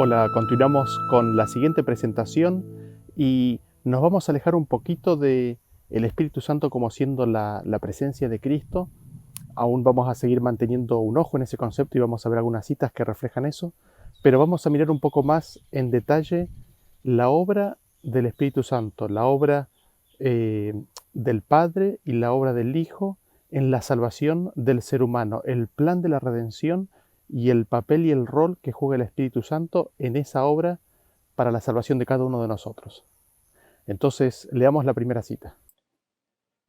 Hola, continuamos con la siguiente presentación y nos vamos a alejar un poquito de el Espíritu Santo como siendo la presencia de Cristo. Aún vamos a seguir manteniendo un ojo en ese concepto y vamos a ver algunas citas que reflejan eso, pero vamos a mirar un poco más en detalle la obra del Espíritu Santo, la obra eh, del Padre y la obra del Hijo en la salvación del ser humano, el plan de la redención y el papel y el rol que juega el Espíritu Santo en esa obra para la salvación de cada uno de nosotros. Entonces, leamos la primera cita.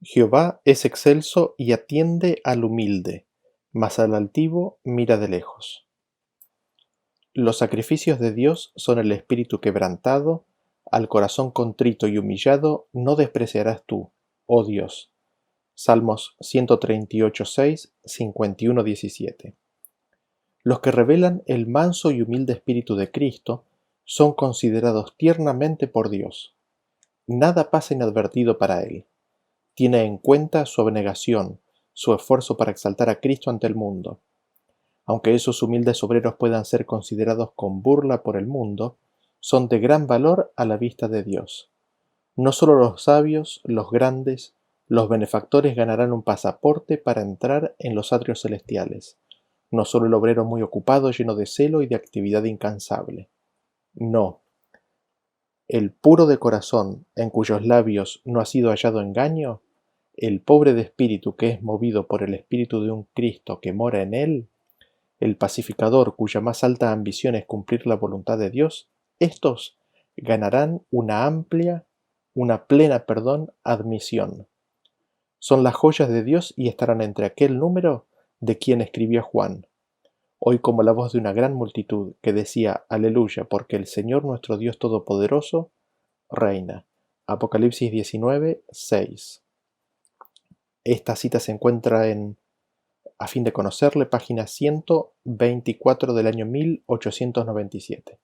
Jehová es excelso y atiende al humilde, mas al altivo mira de lejos. Los sacrificios de Dios son el espíritu quebrantado, al corazón contrito y humillado no despreciarás tú, oh Dios. Salmos 138:6, 51:17. Los que revelan el manso y humilde espíritu de Cristo son considerados tiernamente por Dios. Nada pasa inadvertido para él. Tiene en cuenta su abnegación, su esfuerzo para exaltar a Cristo ante el mundo. Aunque esos humildes obreros puedan ser considerados con burla por el mundo, son de gran valor a la vista de Dios. No solo los sabios, los grandes, los benefactores ganarán un pasaporte para entrar en los atrios celestiales. No solo el obrero muy ocupado, lleno de celo y de actividad incansable. No, el puro de corazón, en cuyos labios no ha sido hallado engaño, el pobre de espíritu que es movido por el espíritu de un Cristo que mora en él, el pacificador cuya más alta ambición es cumplir la voluntad de Dios, estos ganarán una plena, admisión. Son las joyas de Dios y estarán entre aquel número de quien escribió Juan. Hoy como la voz de una gran multitud que decía Aleluya, porque el Señor nuestro Dios Todopoderoso reina. Apocalipsis 19:6. Esta cita se encuentra en A fin de conocerle, página 124 del año 1897.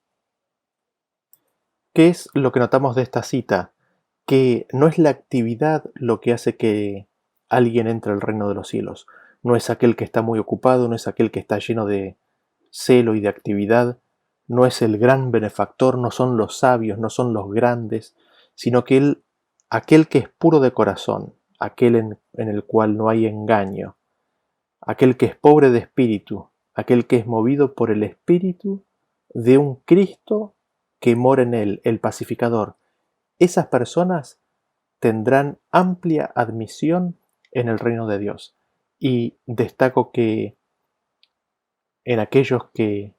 ¿Qué es lo que notamos de esta cita? Que no es la actividad lo que hace que alguien entre al reino de los cielos. No es aquel que está muy ocupado, no es aquel que está lleno de celo y de actividad, no es el gran benefactor, no son los sabios, no son los grandes, sino que aquel que es puro de corazón, aquel en el cual no hay engaño, aquel que es pobre de espíritu, aquel que es movido por el espíritu de un Cristo que mora en él, el pacificador. Esas personas tendrán amplia admisión en el reino de Dios. Y destaco que en aquellos que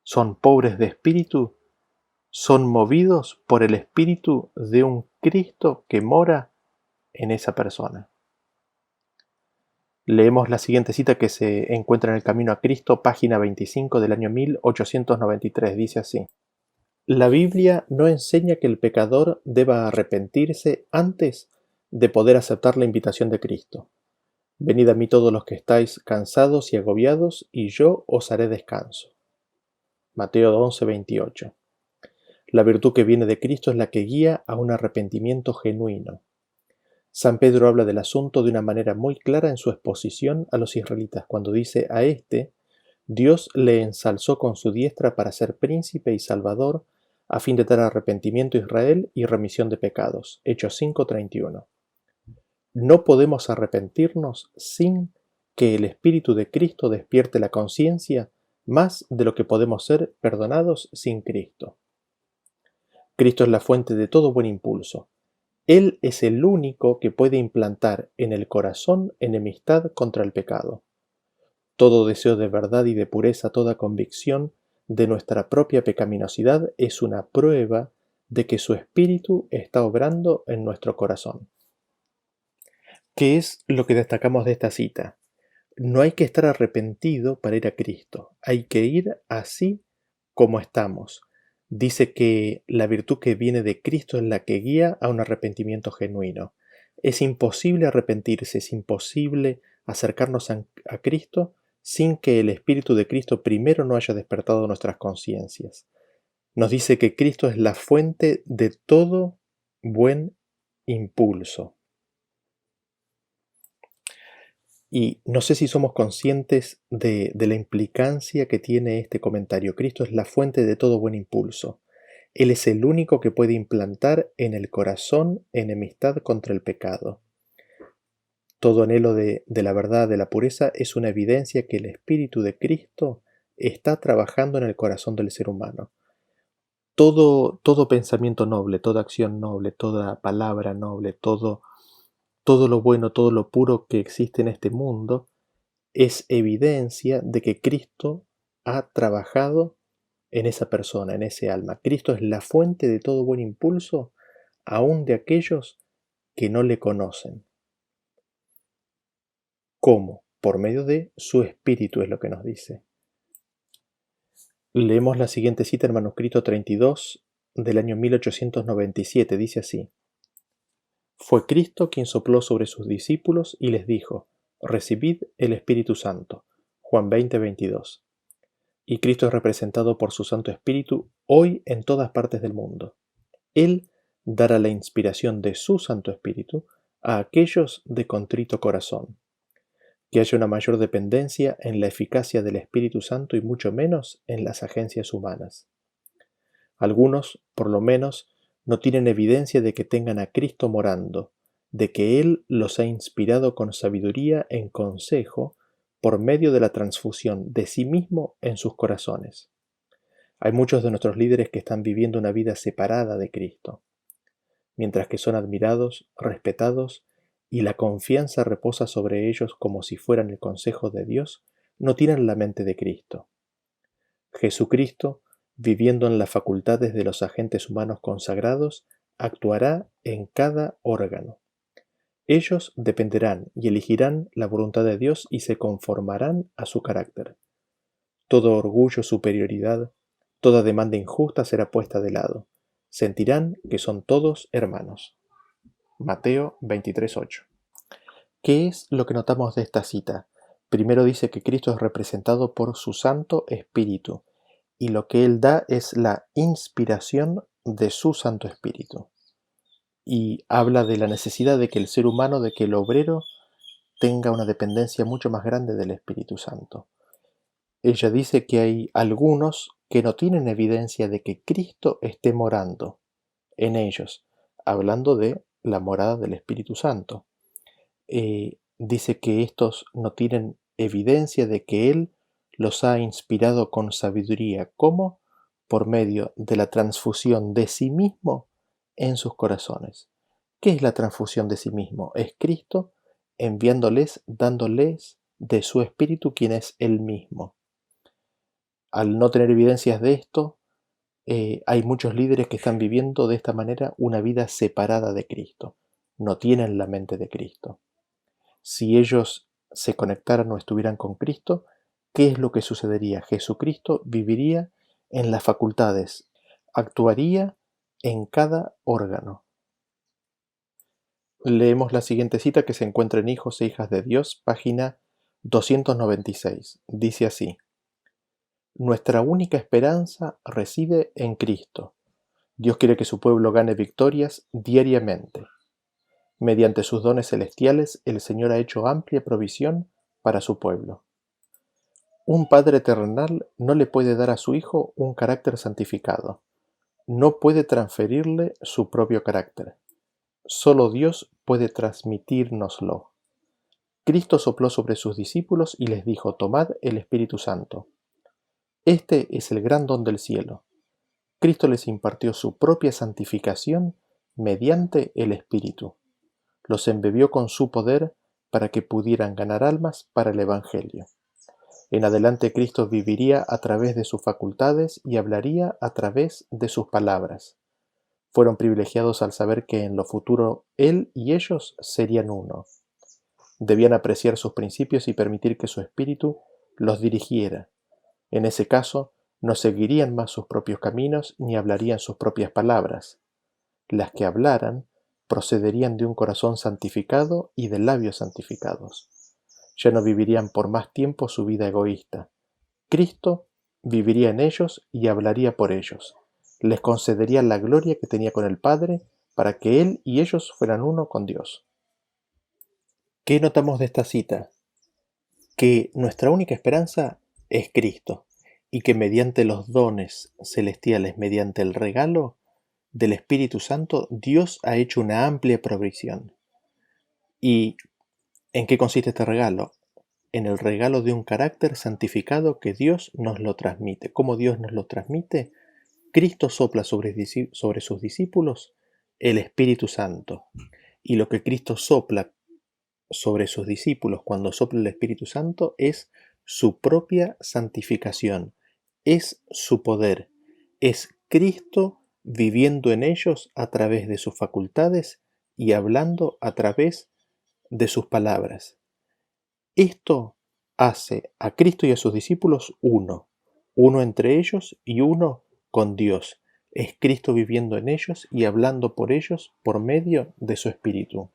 son pobres de espíritu, son movidos por el espíritu de un Cristo que mora en esa persona. Leemos la siguiente cita que se encuentra en el Camino a Cristo, página 25 del año 1893. Dice así: La Biblia no enseña que el pecador deba arrepentirse antes de poder aceptar la invitación de Cristo. Venid a mí todos los que estáis cansados y agobiados, y yo os haré descanso. Mateo 11:28. La virtud que viene de Cristo es la que guía a un arrepentimiento genuino. San Pedro habla del asunto de una manera muy clara en su exposición a los israelitas, cuando dice: a este Dios le ensalzó con su diestra para ser príncipe y salvador, a fin de dar arrepentimiento a Israel y remisión de pecados. Hechos 5:31. No podemos arrepentirnos sin que el Espíritu de Cristo despierte la conciencia más de lo que podemos ser perdonados sin Cristo. Cristo es la fuente de todo buen impulso. Él es el único que puede implantar en el corazón enemistad contra el pecado. Todo deseo de verdad y de pureza, toda convicción de nuestra propia pecaminosidad es una prueba de que su Espíritu está obrando en nuestro corazón. ¿Qué es lo que destacamos de esta cita? No hay que estar arrepentido para ir a Cristo, hay que ir así como estamos. Dice que la virtud que viene de Cristo es la que guía a un arrepentimiento genuino. Es imposible arrepentirse, es imposible acercarnos a Cristo sin que el Espíritu de Cristo primero no haya despertado nuestras conciencias. Nos dice que Cristo es la fuente de todo buen impulso. Y no sé si somos conscientes de la implicancia que tiene este comentario. Cristo es la fuente de todo buen impulso. Él es el único que puede implantar en el corazón enemistad contra el pecado. Todo anhelo de la verdad, de la pureza, es una evidencia que el Espíritu de Cristo está trabajando en el corazón del ser humano. Todo pensamiento noble, toda acción noble, toda palabra noble, todo lo bueno, todo lo puro que existe en este mundo, es evidencia de que Cristo ha trabajado en esa persona, en ese alma. Cristo es la fuente de todo buen impulso, aun de aquellos que no le conocen. ¿Cómo? Por medio de su Espíritu, es lo que nos dice. Leemos la siguiente cita en manuscrito 32 del año 1897. Dice así: Fue Cristo quien sopló sobre sus discípulos y les dijo: Recibid el Espíritu Santo. Juan 20:22. Y Cristo es representado por su Santo Espíritu hoy en todas partes del mundo. Él dará la inspiración de su Santo Espíritu a aquellos de contrito corazón. Que haya una mayor dependencia en la eficacia del Espíritu Santo y mucho menos en las agencias humanas. Algunos, por lo menos, no tienen evidencia de que tengan a Cristo morando, de que Él los ha inspirado con sabiduría en consejo por medio de la transfusión de sí mismo en sus corazones. Hay muchos de nuestros líderes que están viviendo una vida separada de Cristo. Mientras que son admirados, respetados, y la confianza reposa sobre ellos como si fueran el consejo de Dios, no tienen la mente de Cristo. Jesucristo, viviendo en las facultades de los agentes humanos consagrados, actuará en cada órgano. Ellos dependerán y elegirán la voluntad de Dios y se conformarán a su carácter. Todo orgullo, superioridad, toda demanda injusta será puesta de lado. Sentirán que son todos hermanos. Mateo 23:8. ¿Qué es lo que notamos de esta cita? Primero dice que Cristo es representado por su Santo Espíritu, y lo que Él da es la inspiración de su Santo Espíritu. Y habla de la necesidad de que el ser humano, de que el obrero, tenga una dependencia mucho más grande del Espíritu Santo. Ella dice que hay algunos que no tienen evidencia de que Cristo esté morando en ellos, hablando de la morada del Espíritu Santo. Dice que estos no tienen evidencia de que Él los ha inspirado con sabiduría. ¿Cómo? Por medio de la transfusión de sí mismo en sus corazones. ¿Qué es la transfusión de sí mismo? Es Cristo enviándoles, dándoles de su Espíritu, quien es Él mismo. Al no tener evidencias de esto, hay muchos líderes que están viviendo de esta manera una vida separada de Cristo. No tienen la mente de Cristo. Si ellos se conectaran o estuvieran con Cristo, ¿qué es lo que sucedería? Jesucristo viviría en las facultades, actuaría en cada órgano. Leemos la siguiente cita que se encuentra en Hijos e Hijas de Dios, página 296. Dice así: Nuestra única esperanza reside en Cristo. Dios quiere que su pueblo gane victorias diariamente. Mediante sus dones celestiales, el Señor ha hecho amplia provisión para su pueblo. Un padre terrenal no le puede dar a su hijo un carácter santificado. No puede transferirle su propio carácter. Solo Dios puede transmitírnoslo. Cristo sopló sobre sus discípulos y les dijo: Tomad el Espíritu Santo. Este es el gran don del cielo. Cristo les impartió su propia santificación mediante el Espíritu. Los embebió con su poder para que pudieran ganar almas para el Evangelio. En adelante Cristo viviría a través de sus facultades y hablaría a través de sus palabras. Fueron privilegiados al saber que en lo futuro Él y ellos serían uno. Debían apreciar sus principios y permitir que su espíritu los dirigiera. En ese caso, no seguirían más sus propios caminos ni hablarían sus propias palabras. Las que hablaran procederían de un corazón santificado y de labios santificados. Ya no vivirían por más tiempo su vida egoísta. Cristo viviría en ellos y hablaría por ellos. Les concedería la gloria que tenía con el Padre para que Él y ellos fueran uno con Dios. ¿Qué notamos de esta cita? que nuestra única esperanza es Cristo y que mediante los dones celestiales, mediante el regalo del Espíritu Santo, Dios ha hecho una amplia provisión. ¿Y en qué consiste este regalo? En el regalo de un carácter santificado que Dios nos lo transmite. ¿Cómo Dios nos lo transmite? Cristo sopla sobre sus discípulos el Espíritu Santo. Y lo que Cristo sopla sobre sus discípulos cuando sopla el Espíritu Santo es su propia santificación, es su poder, es Cristo viviendo en ellos a través de sus facultades y hablando a través de sus palabras. Esto hace a Cristo y a sus discípulos uno, uno entre ellos y uno con Dios. Es Cristo viviendo en ellos y hablando por ellos por medio de su Espíritu.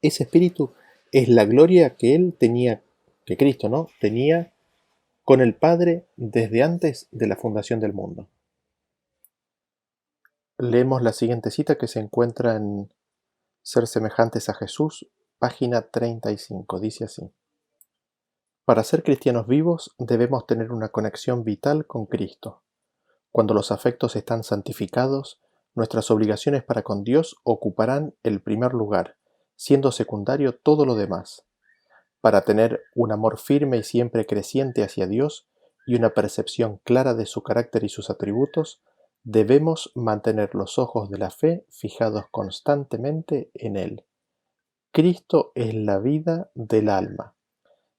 Ese Espíritu es la gloria que Él tenía, que Cristo, ¿no? Tenía con el Padre desde antes de la fundación del mundo. Leemos la siguiente cita que se encuentra en Ser semejantes a Jesús, página 35. Dice así: Para ser cristianos vivos debemos tener una conexión vital con Cristo. Cuando los afectos están santificados, nuestras obligaciones para con Dios ocuparán el primer lugar, siendo secundario todo lo demás. Para tener un amor firme y siempre creciente hacia Dios y una percepción clara de su carácter y sus atributos, debemos mantener los ojos de la fe fijados constantemente en Él. Cristo es la vida del alma.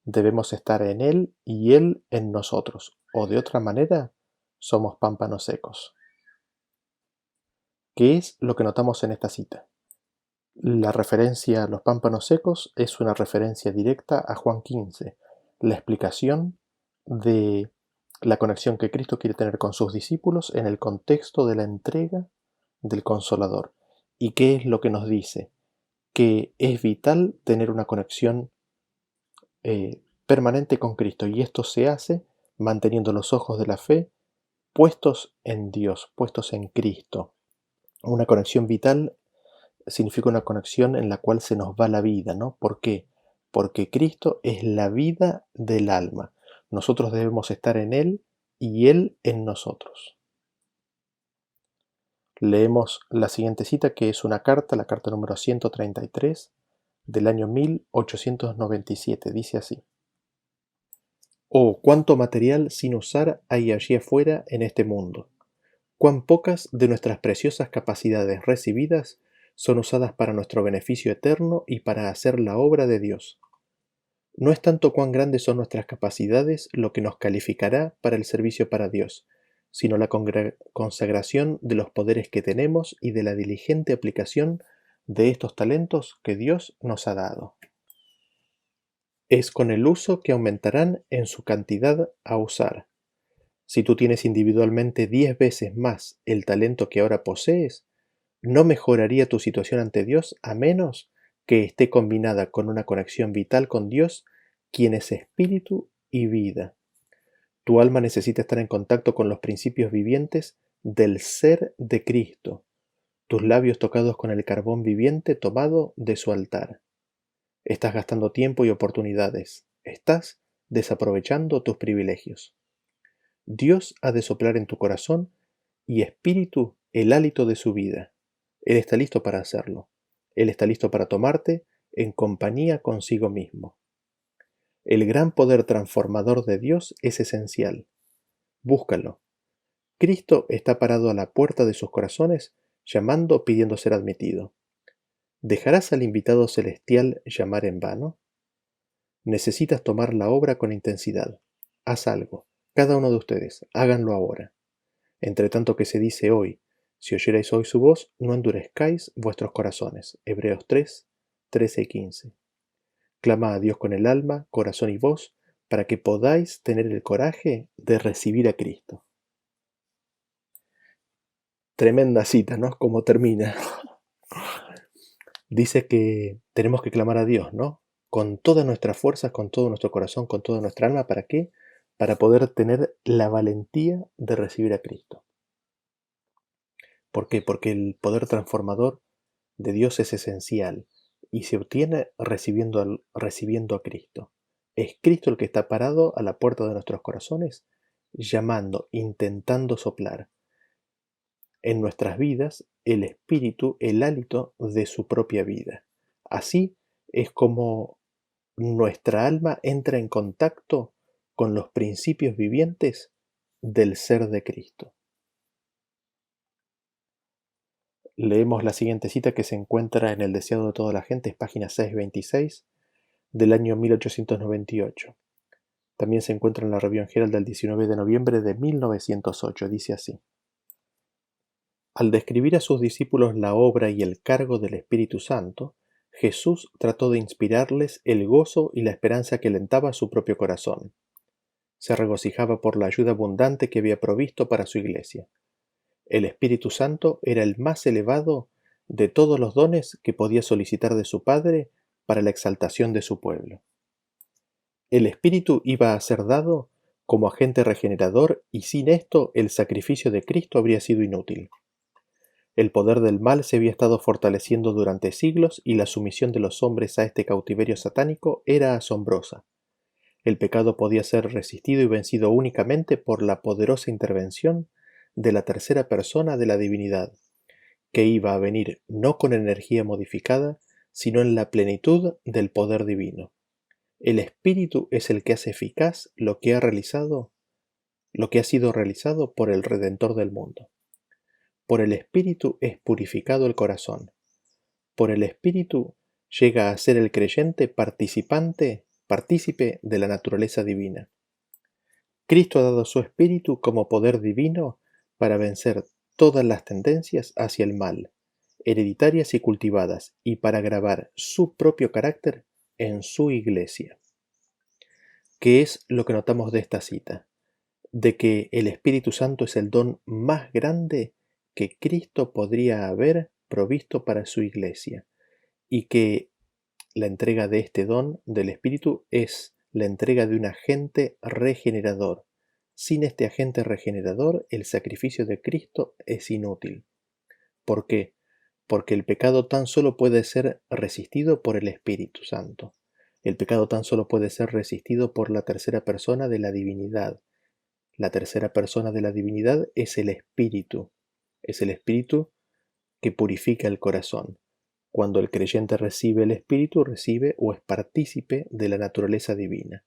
Debemos estar en Él y Él en nosotros, o de otra manera, somos pámpanos secos. ¿Qué es lo que notamos en esta cita? La referencia a los pámpanos secos es una referencia directa a Juan 15, la explicación de la conexión que Cristo quiere tener con sus discípulos en el contexto de la entrega del Consolador. ¿Y qué es lo que nos dice? Que es vital tener una conexión permanente con Cristo, y esto se hace manteniendo los ojos de la fe puestos en Dios, puestos en Cristo. Una conexión vital significa una conexión en la cual se nos va la vida, ¿no? ¿Por qué? Porque Cristo es la vida del alma. Nosotros debemos estar en Él y Él en nosotros. Leemos la siguiente cita, que es una carta, la carta número 133 del año 1897. Dice así: Oh, cuánto material sin usar hay allí afuera en este mundo. Cuán pocas de nuestras preciosas capacidades recibidas son usadas para nuestro beneficio eterno y para hacer la obra de Dios. No es tanto cuán grandes son nuestras capacidades lo que nos calificará para el servicio para Dios, sino la consagración de los poderes que tenemos y de la diligente aplicación de estos talentos que Dios nos ha dado. Es con el uso que aumentarán en su cantidad a usar. Si tú tienes individualmente 10 veces más el talento que ahora posees, no mejoraría tu situación ante Dios a menos que esté combinada con una conexión vital con Dios, quien es espíritu y vida. Tu alma necesita estar en contacto con los principios vivientes del ser de Cristo, tus labios tocados con el carbón viviente tomado de su altar. Estás gastando tiempo y oportunidades. Estás desaprovechando tus privilegios. Dios ha de soplar en tu corazón y espíritu el hálito de su vida. Él está listo para hacerlo. Él está listo para tomarte en compañía consigo mismo. El gran poder transformador de Dios es esencial. Búscalo. Cristo está parado a la puerta de sus corazones, llamando, pidiendo ser admitido. ¿Dejarás al invitado celestial llamar en vano? Necesitas tomar la obra con intensidad. Haz algo. Cada uno de ustedes, háganlo ahora. Entre tanto que se dice hoy, si oyerais hoy su voz, no endurezcáis vuestros corazones. Hebreos 3, 13 y 15. Clama a Dios con el alma, corazón y voz, para que podáis tener el coraje de recibir a Cristo. Tremenda cita, ¿no? Como termina. Dice que tenemos que clamar a Dios, ¿no? Con todas nuestras fuerzas, con todo nuestro corazón, con toda nuestra alma. ¿Para qué? Para poder tener la valentía de recibir a Cristo. ¿Por qué? Porque el poder transformador de Dios es esencial y se obtiene recibiendo a Cristo. Es Cristo el que está parado a la puerta de nuestros corazones, llamando, intentando soplar en nuestras vidas el espíritu, el hálito de su propia vida. Así es como nuestra alma entra en contacto con los principios vivientes del ser de Cristo. Leemos la siguiente cita que se encuentra en El deseado de toda la gente, es página 626 del año 1898. También se encuentra en la Review Herald del 19 de noviembre de 1908. Dice así: al describir a sus discípulos la obra y el cargo del Espíritu Santo, Jesús trató de inspirarles el gozo y la esperanza que alentaba su propio corazón. Se regocijaba por la ayuda abundante que había provisto para su iglesia. El Espíritu Santo era el más elevado de todos los dones que podía solicitar de su Padre para la exaltación de su pueblo. El Espíritu iba a ser dado como agente regenerador y sin esto el sacrificio de Cristo habría sido inútil. El poder del mal se había estado fortaleciendo durante siglos y la sumisión de los hombres a este cautiverio satánico era asombrosa. El pecado podía ser resistido y vencido únicamente por la poderosa intervención de la tercera persona de la divinidad, que iba a venir no con energía modificada, sino en la plenitud del poder divino. El Espíritu es el que hace eficaz lo que ha sido realizado por el Redentor del mundo. Por el Espíritu es purificado el corazón. Por el Espíritu llega a ser el creyente partícipe de la naturaleza divina. Cristo ha dado su Espíritu como poder divino para vencer todas las tendencias hacia el mal, hereditarias y cultivadas, y para grabar su propio carácter en su iglesia. ¿Qué es lo que notamos de esta cita? De que el Espíritu Santo es el don más grande que Cristo podría haber provisto para su iglesia, y que la entrega de este don del Espíritu es la entrega de un agente regenerador. Sin este agente regenerador, el sacrificio de Cristo es inútil. ¿Por qué? Porque el pecado tan solo puede ser resistido por el Espíritu Santo. El pecado tan solo puede ser resistido por la tercera persona de la divinidad. La tercera persona de la divinidad es el Espíritu. Es el Espíritu que purifica el corazón. Cuando el creyente recibe el Espíritu, recibe o es partícipe de la naturaleza divina.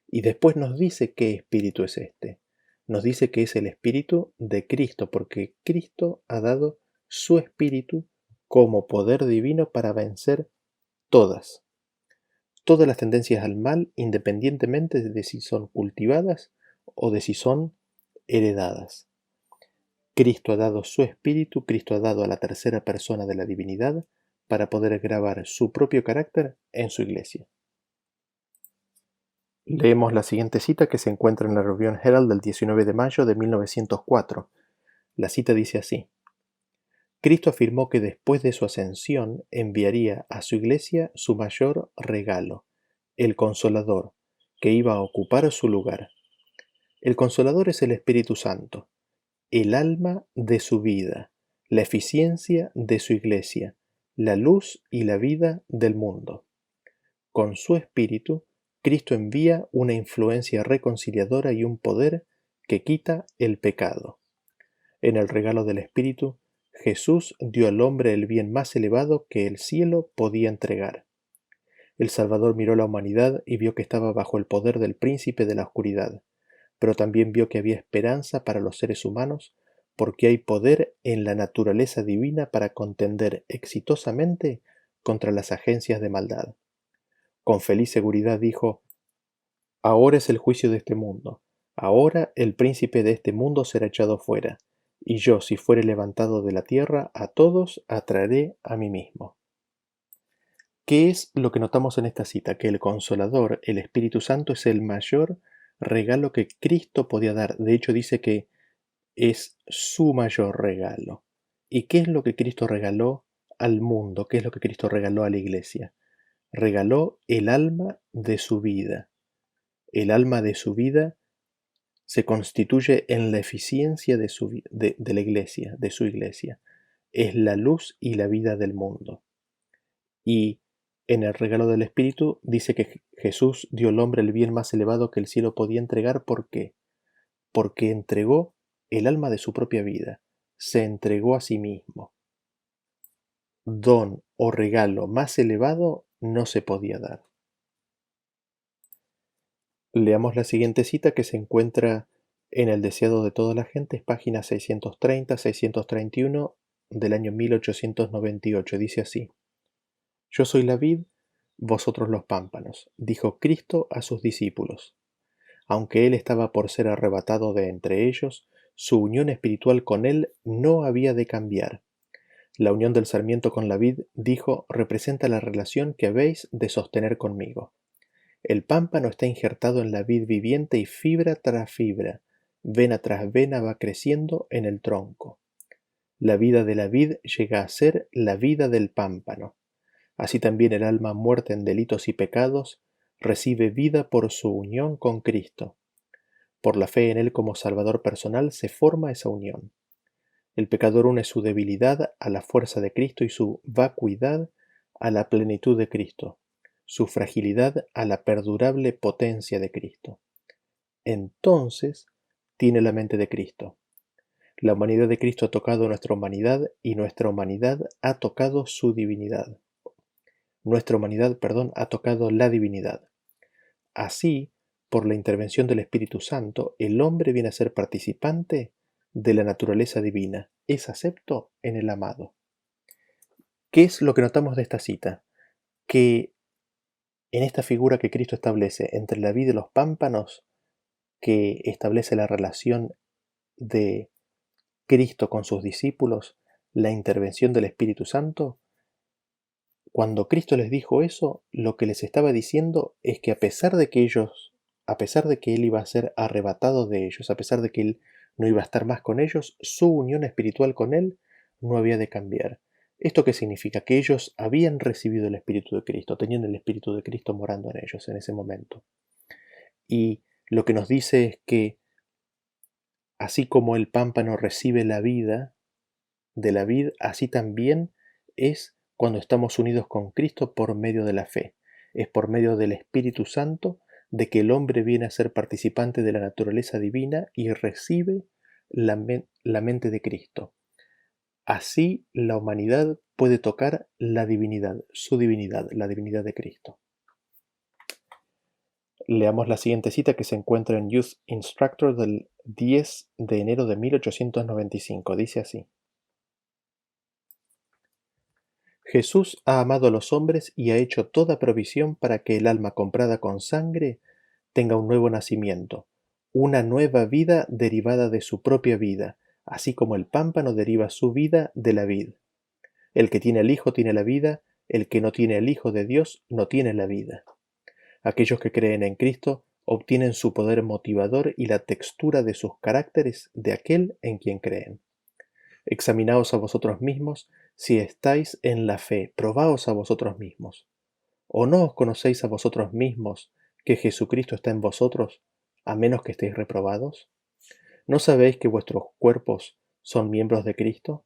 Y después nos dice qué Espíritu es este. Nos dice que es el Espíritu de Cristo, porque Cristo ha dado su Espíritu como poder divino para vencer todas las tendencias al mal, independientemente de si son cultivadas o de si son heredadas. Cristo ha dado su Espíritu, Cristo ha dado a la tercera persona de la divinidad para poder grabar su propio carácter en su iglesia. Leemos la siguiente cita que se encuentra en la Review Herald del 19 de mayo de 1904. La cita dice así: Cristo afirmó que después de su ascensión enviaría a su iglesia su mayor regalo, el Consolador, que iba a ocupar su lugar. El Consolador es el Espíritu Santo, el alma de su vida, la eficiencia de su iglesia, la luz y la vida del mundo. Con su Espíritu, Cristo envía una influencia reconciliadora y un poder que quita el pecado. En el regalo del Espíritu, Jesús dio al hombre el bien más elevado que el cielo podía entregar. El Salvador miró a la humanidad y vio que estaba bajo el poder del príncipe de la oscuridad, pero también vio que había esperanza para los seres humanos, porque hay poder en la naturaleza divina para contender exitosamente contra las agencias de maldad. Con feliz seguridad dijo: ahora es el juicio de este mundo, ahora el príncipe de este mundo será echado fuera, y yo, si fuere levantado de la tierra, a todos atraeré a mí mismo. ¿Qué es lo que notamos en esta cita? Que el Consolador, el Espíritu Santo, es el mayor regalo que Cristo podía dar. De hecho, dice que es su mayor regalo. ¿Y qué es lo que Cristo regaló al mundo? ¿Qué es lo que Cristo regaló a la iglesia? Regaló el alma de su vida. El alma de su vida se constituye en la eficiencia de la iglesia, de su iglesia. Es la luz y la vida del mundo. Y En el regalo del Espíritu dice que Jesús dio al hombre el bien más elevado que el cielo podía entregar. ¿Por qué? Porque entregó el alma de su propia vida, se entregó a sí mismo. Don o regalo más elevado no se podía dar. Leamos la siguiente cita que se encuentra en El deseado de toda la gente, es página 630-631 del año 1898. Dice así: Yo soy la vid, vosotros los pámpanos, dijo Cristo a sus discípulos. Aunque él estaba por ser arrebatado de entre ellos, su unión espiritual con él no había de cambiar. La unión del sarmiento con la vid, dijo, representa la relación que habéis de sostener conmigo. El pámpano está injertado en la vid viviente y fibra tras fibra, vena tras vena va creciendo en el tronco. La vida de la vid llega a ser la vida del pámpano. Así también el alma muerta en delitos y pecados recibe vida por su unión con Cristo. Por la fe en Él como Salvador personal se forma esa unión. El pecador une su debilidad a la fuerza de Cristo y su vacuidad a la plenitud de Cristo, su fragilidad a la perdurable potencia de Cristo. Entonces tiene la mente de Cristo. La humanidad de Cristo ha tocado nuestra humanidad y nuestra humanidad ha tocado su divinidad. Nuestra humanidad, ha tocado la divinidad. Así, por la intervención del Espíritu Santo, el hombre viene a ser participante de la naturaleza divina, es acepto en el amado. ¿Qué es lo que notamos de esta cita? Que en esta figura que Cristo establece entre la vid y los pámpanos, que establece la relación de Cristo con sus discípulos, la intervención del Espíritu Santo, cuando Cristo les dijo eso, lo que les estaba diciendo es que a pesar de que Él iba a ser arrebatado de ellos, a pesar de que Él no iba a estar más con ellos, su unión espiritual con Él no había de cambiar. ¿Esto qué significa? Que ellos habían recibido el Espíritu de Cristo, tenían el Espíritu de Cristo morando en ellos en ese momento. Y lo que nos dice es que así como el pámpano recibe la vida de la vid, así también es cuando estamos unidos con Cristo por medio de la fe. Es por medio del Espíritu Santo de que el hombre viene a ser participante de la naturaleza divina y recibe la mente de Cristo. Así la humanidad puede tocar la divinidad, su divinidad, la divinidad de Cristo. Leamos la siguiente cita que se encuentra en Youth Instructor del 10 de enero de 1895. Dice así: Jesús ha amado a los hombres y ha hecho toda provisión para que el alma comprada con sangre tenga un nuevo nacimiento, una nueva vida derivada de su propia vida, así como el pámpano deriva su vida de la vid. El que tiene al Hijo tiene la vida, el que no tiene al Hijo de Dios no tiene la vida. Aquellos que creen en Cristo obtienen su poder motivador y la textura de sus caracteres de aquel en quien creen. Examinaos a vosotros mismos si estáis en la fe, probaos a vosotros mismos. ¿O no os conocéis a vosotros mismos que Jesucristo está en vosotros, a menos que estéis reprobados? ¿No sabéis que vuestros cuerpos son miembros de Cristo?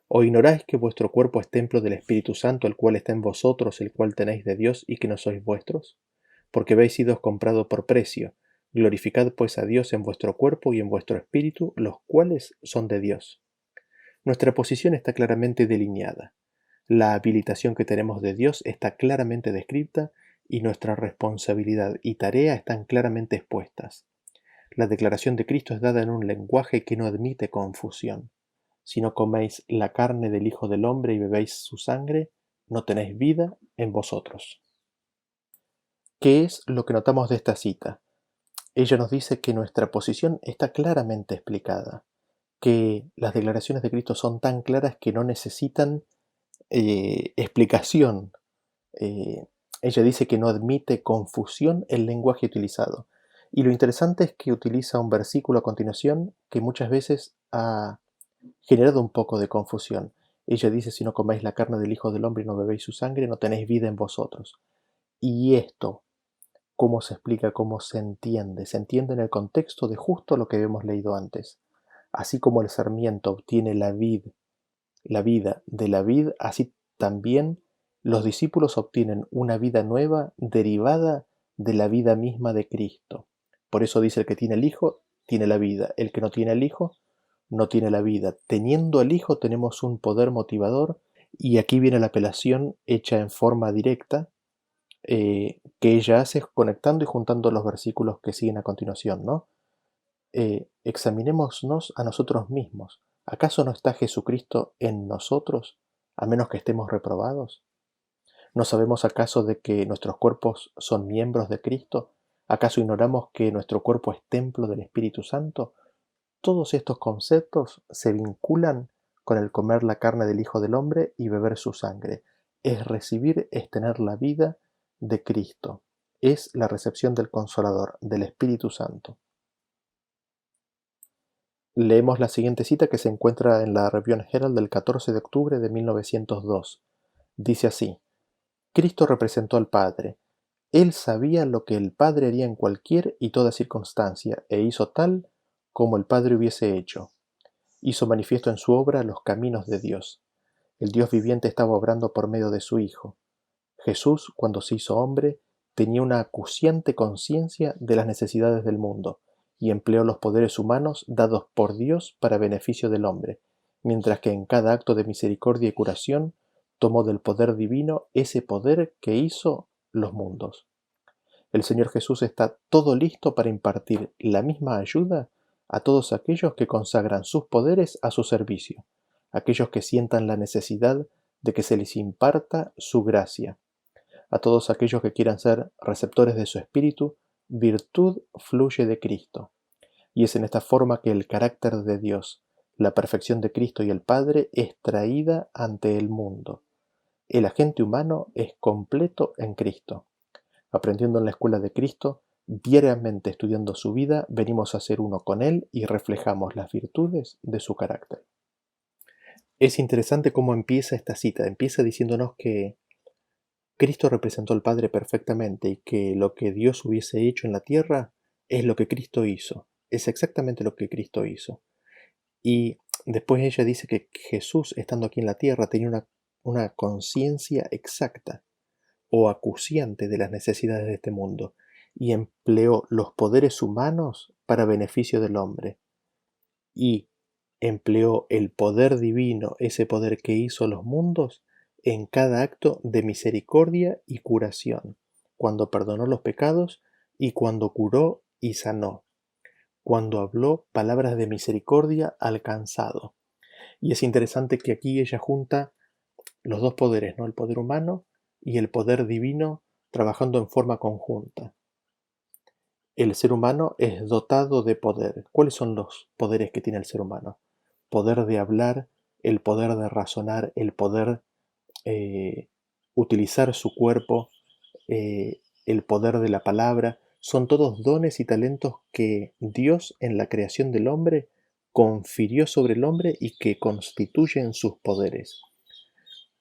¿O ignoráis que vuestro cuerpo es templo del Espíritu Santo, el cual está en vosotros, el cual tenéis de Dios, y que no sois vuestros? Porque habéis sido comprados por precio. Glorificad pues a Dios en vuestro cuerpo y en vuestro espíritu, los cuales son de Dios. Nuestra posición está claramente delineada. La habilitación que tenemos de Dios está claramente descrita y nuestra responsabilidad y tarea están claramente expuestas. La declaración de Cristo es dada en un lenguaje que no admite confusión. Si no coméis la carne del Hijo del Hombre y bebéis su sangre, no tenéis vida en vosotros. ¿Qué es lo que notamos de esta cita? Ella nos dice que nuestra posición está claramente explicada, que las declaraciones de Cristo son tan claras que no necesitan explicación. Ella dice que no admite confusión el lenguaje utilizado. Y lo interesante es que utiliza un versículo a continuación que muchas veces ha generado un poco de confusión. Ella dice: si no coméis la carne del Hijo del Hombre y no bebéis su sangre, no tenéis vida en vosotros. Y esto, ¿cómo se explica? ¿Cómo se entiende? Se entiende en el contexto de justo lo que habíamos leído antes. Así como el sarmiento obtiene la vida de la vid, así también Los discípulos obtienen una vida nueva derivada de la vida misma de Cristo. Por eso dice: el que tiene el Hijo tiene la vida, el que no tiene el Hijo no tiene la vida. Teniendo el Hijo tenemos un poder motivador, y aquí viene la apelación hecha en forma directa, que ella hace conectando y juntando los versículos que siguen a continuación, ¿no? Examinémonos a nosotros mismos. ¿Acaso no está Jesucristo en nosotros, a menos que estemos reprobados? ¿No sabemos acaso de que nuestros cuerpos son miembros de Cristo? ¿Acaso ignoramos que nuestro cuerpo es templo del Espíritu Santo? Todos estos conceptos se vinculan con el comer la carne del Hijo del Hombre y beber su sangre. Recibir es tener la vida de Cristo. Es la recepción del Consolador, del Espíritu Santo. Leemos la siguiente cita, que se encuentra en la Review and Herald del 14 de octubre de 1902. Dice así: Cristo representó al Padre. Él sabía lo que el Padre haría en cualquier y toda circunstancia, e hizo tal como el Padre hubiese hecho. Hizo manifiesto en su obra los caminos de Dios. El Dios viviente estaba obrando por medio de su Hijo. Jesús, cuando se hizo hombre, tenía una acuciante conciencia de las necesidades del mundo, y empleó los poderes humanos dados por Dios para beneficio del hombre, mientras que en cada acto de misericordia y curación tomó del poder divino ese poder que hizo los mundos. El Señor Jesús está todo listo para impartir la misma ayuda a todos aquellos que consagran sus poderes a su servicio, aquellos que sientan la necesidad de que se les imparta su gracia. A todos aquellos que quieran ser receptores de su Espíritu, virtud fluye de Cristo. Y es en esta forma que el carácter de Dios, la perfección de Cristo y el Padre, es traída ante el mundo. El agente humano es completo en Cristo. Aprendiendo en la escuela de Cristo, diariamente estudiando su vida, venimos a ser uno con Él y reflejamos las virtudes de su carácter. Es interesante cómo empieza esta cita. Empieza diciéndonos que Cristo representó al Padre perfectamente y que lo que Dios hubiese hecho en la tierra es lo que Cristo hizo. Es exactamente lo que Cristo hizo. Y después ella dice que Jesús, estando aquí en la tierra, tenía una conciencia exacta o acuciante de las necesidades de este mundo, y empleó los poderes humanos para beneficio del hombre, y empleó el poder divino, ese poder que hizo los mundos, en cada acto de misericordia y curación, cuando perdonó los pecados y cuando curó y sanó, cuando habló palabras de misericordia al cansado. Y es interesante que aquí ella junta los dos poderes, ¿no? El poder humano y el poder divino trabajando en forma conjunta. El ser humano es dotado de poder. ¿Cuáles son los poderes que tiene el ser humano? Poder de hablar, el poder de razonar, el poder utilizar su cuerpo, el poder de la palabra. Son todos dones y talentos que Dios en la creación del hombre confirió sobre el hombre y que constituyen sus poderes.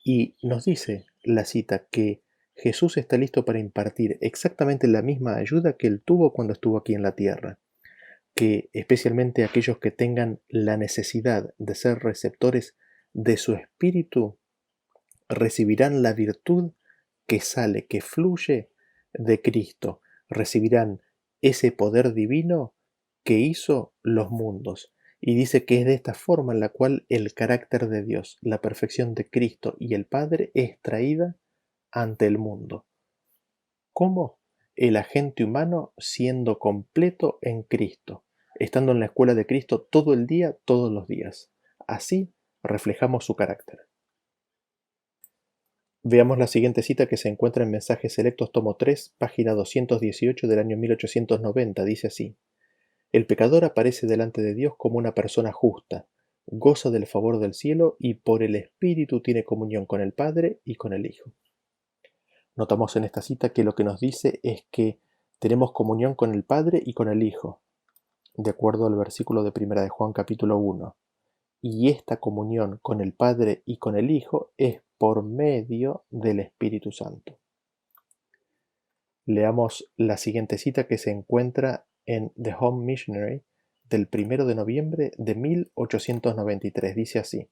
Y nos dice la cita que Jesús está listo para impartir exactamente la misma ayuda que Él tuvo cuando estuvo aquí en la tierra, que especialmente aquellos que tengan la necesidad de ser receptores de su Espíritu recibirán la virtud que sale, que fluye de Cristo, recibirán ese poder divino que hizo los mundos. Y dice que es de esta forma en la cual el carácter de Dios, la perfección de Cristo y el Padre es traída ante el mundo. ¿Cómo? El agente humano siendo completo en Cristo, estando en la escuela de Cristo todo el día, todos los días. Así reflejamos su carácter. Veamos la siguiente cita, que se encuentra en Mensajes Selectos, tomo 3, página 218 del año 1890. Dice así: El pecador aparece delante de Dios como una persona justa, goza del favor del cielo y por el Espíritu tiene comunión con el Padre y con el Hijo. Notamos en esta cita que lo que nos dice es que tenemos comunión con el Padre y con el Hijo, de acuerdo al versículo de 1 de Juan capítulo 1. Y esta comunión con el Padre y con el Hijo es por medio del Espíritu Santo. Leamos la siguiente cita, que se encuentra en The Home Missionary del 1 de noviembre de 1893. Dice así: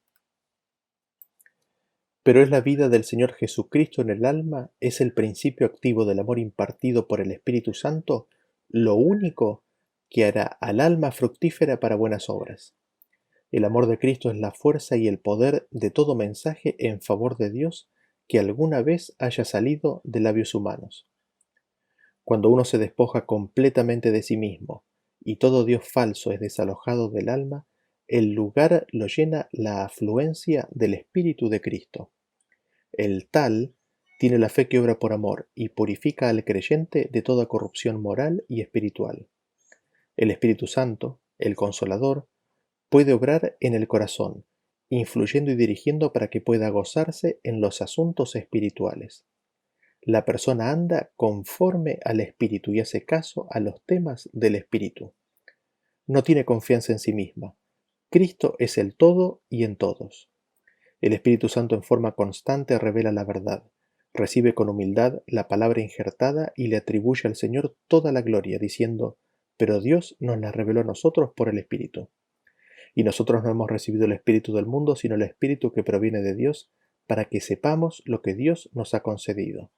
pero es la vida del Señor Jesucristo en el alma, es el principio activo del amor impartido por el Espíritu Santo, lo único que hará al alma fructífera para buenas obras. El amor de Cristo es la fuerza y el poder de todo mensaje en favor de Dios que alguna vez haya salido de labios humanos. Cuando uno se despoja completamente de sí mismo y todo Dios falso es desalojado del alma, el lugar lo llena la afluencia del Espíritu de Cristo. El tal tiene la fe que obra por amor y purifica al creyente de toda corrupción moral y espiritual. El Espíritu Santo, el Consolador, puede obrar en el corazón, influyendo y dirigiendo para que pueda gozarse en los asuntos espirituales. La persona anda conforme al Espíritu y hace caso a los temas del Espíritu. No tiene confianza en sí misma. Cristo es el todo y en todos. El Espíritu Santo en forma constante revela la verdad, recibe con humildad la palabra injertada y le atribuye al Señor toda la gloria, diciendo, pero Dios nos la reveló a nosotros por el Espíritu. Y nosotros no hemos recibido el Espíritu del mundo, sino el Espíritu que proviene de Dios, para que sepamos lo que Dios nos ha concedido.